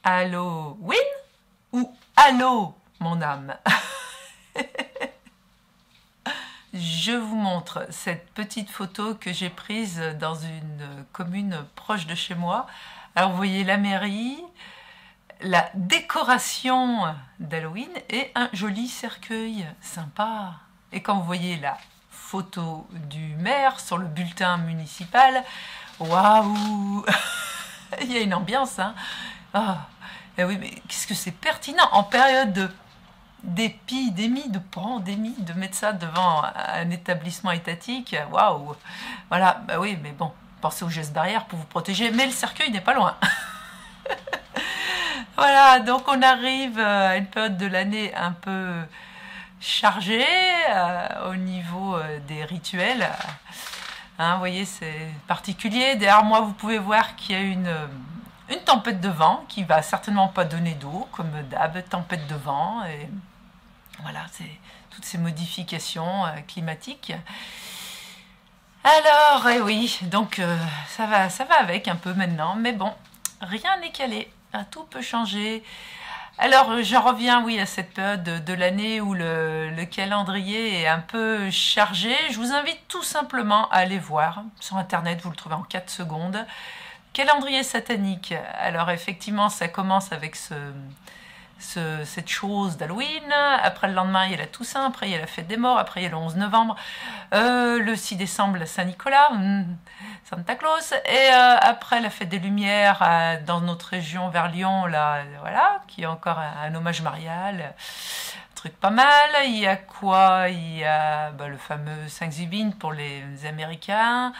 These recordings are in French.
Halloween ou Allô, mon âme? Je vous montre cette petite photo que j'ai prise dans une commune proche de chez moi. Alors vous voyez la mairie, la décoration d'Halloween et un joli cercueil sympa. Et quand vous voyez la photo du maire sur le bulletin municipal, waouh! Il y a une ambiance, hein. Ah, eh oui, mais qu'est-ce que c'est pertinent en période d'épidémie, de pandémie, de mettre ça devant un établissement étatique. Waouh! Voilà, bah oui, mais bon, pensez aux gestes barrières pour vous protéger, mais le cercueil n'est pas loin. Voilà, donc on arrive à une période de l'année un peu chargée au niveau des rituels. Hein, vous voyez, c'est particulier. Derrière moi, vous pouvez voir qu'il y a une tempête de vent qui va certainement pas donner d'eau, comme d'hab, tempête de vent. Et voilà, c'est toutes ces modifications climatiques. Alors, eh oui, donc ça va avec un peu maintenant, mais bon, rien n'est calé, tout peut changer. Alors, j'en reviens, oui, à cette période de l'année où le calendrier est un peu chargé. Je vous invite tout simplement à aller voir sur Internet, vous le trouvez en 4 secondes. Calendrier satanique. Alors, effectivement, ça commence avec cette chose d'Halloween. Après, le lendemain, il y a la Toussaint. Après, il y a la fête des morts. Après, il y a le 11 novembre. Le 6 décembre, la Saint-Nicolas. Santa Claus. Et après, la fête des Lumières dans notre région vers Lyon, là, voilà, qui est encore un hommage marial. Truc pas mal. Il y a quoi? Il y a le fameux Thanksgiving pour les Américains.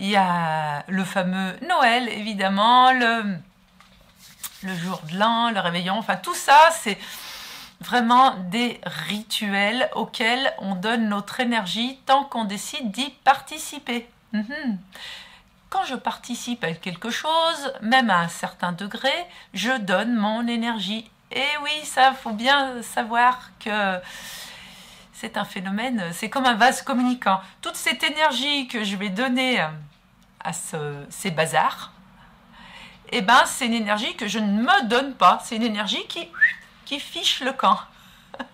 Il y a le fameux Noël, évidemment, le jour de l'an, le réveillon. Enfin, tout ça, c'est vraiment des rituels auxquels on donne notre énergie tant qu'on décide d'y participer. Quand je participe à quelque chose, même à un certain degré, je donne mon énergie. Et oui, ça, faut bien savoir que c'est un phénomène, c'est comme un vase communicant. Toute cette énergie que je vais donner à ces bazars, eh ben, c'est une énergie que je ne me donne pas. C'est une énergie qui fiche le camp,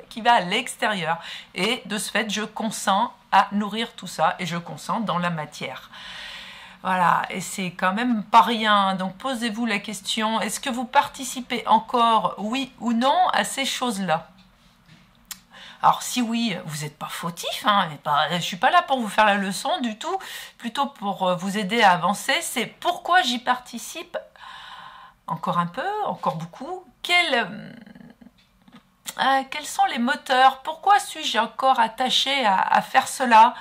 qui va à l'extérieur. Et de ce fait, je consens à nourrir tout ça et je consens dans la matière. Voilà, et c'est quand même pas rien. Donc posez-vous la question, est-ce que vous participez encore, oui ou non, à ces choses-là? Alors si oui, vous n'êtes pas fautif, hein, je ne suis pas là pour vous faire la leçon du tout, plutôt pour vous aider à avancer. C'est pourquoi j'y participe encore un peu, encore beaucoup. Quels sont les moteurs? Pourquoi suis-je encore attaché à faire cela?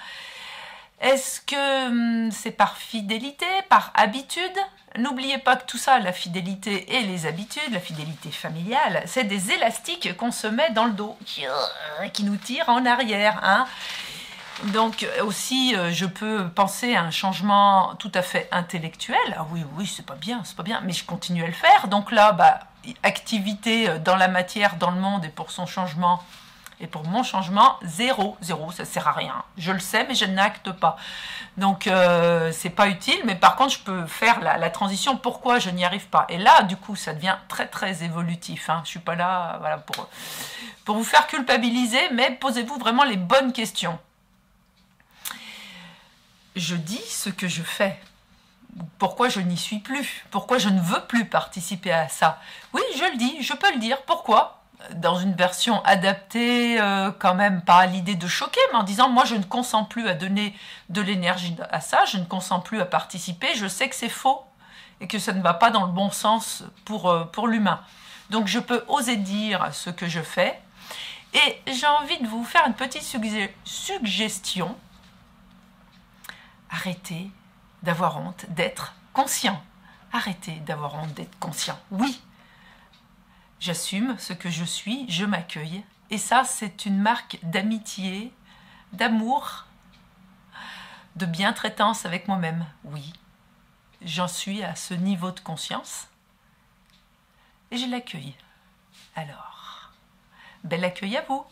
Est-ce que c'est par fidélité, par habitude? N'oubliez pas que tout ça, la fidélité et les habitudes, la fidélité familiale, c'est des élastiques qu'on se met dans le dos, qui nous tirent en arrière. Hein. Donc aussi, je peux penser à un changement tout à fait intellectuel. Ah oui, c'est pas bien, mais je continue à le faire. Donc là, activité dans la matière, dans le monde et pour son changement. Et pour mon changement, zéro, ça sert à rien. Je le sais, mais je n'acte pas. Donc, c'est pas utile, mais par contre, je peux faire la transition. Pourquoi je n'y arrive pas? Et là, du coup, ça devient très, très évolutif. Hein. Je suis pas là voilà, pour vous faire culpabiliser, mais posez-vous vraiment les bonnes questions. Je dis ce que je fais. Pourquoi je n'y suis plus? Pourquoi je ne veux plus participer à ça? Oui, je le dis, je peux le dire. Pourquoi? Dans une version adaptée, quand même pas à l'idée de choquer, mais en disant moi je ne consens plus à donner de l'énergie à ça, je ne consens plus à participer, je sais que c'est faux et que ça ne va pas dans le bon sens pour l'humain. Donc je peux oser dire ce que je fais et j'ai envie de vous faire une petite suggestion. Arrêtez d'avoir honte d'être conscient. Arrêtez d'avoir honte d'être conscient. Oui. J'assume ce que je suis, je m'accueille. Et ça, c'est une marque d'amitié, d'amour, de bientraitance avec moi-même. Oui, j'en suis à ce niveau de conscience et je l'accueille. Alors, bel accueil à vous!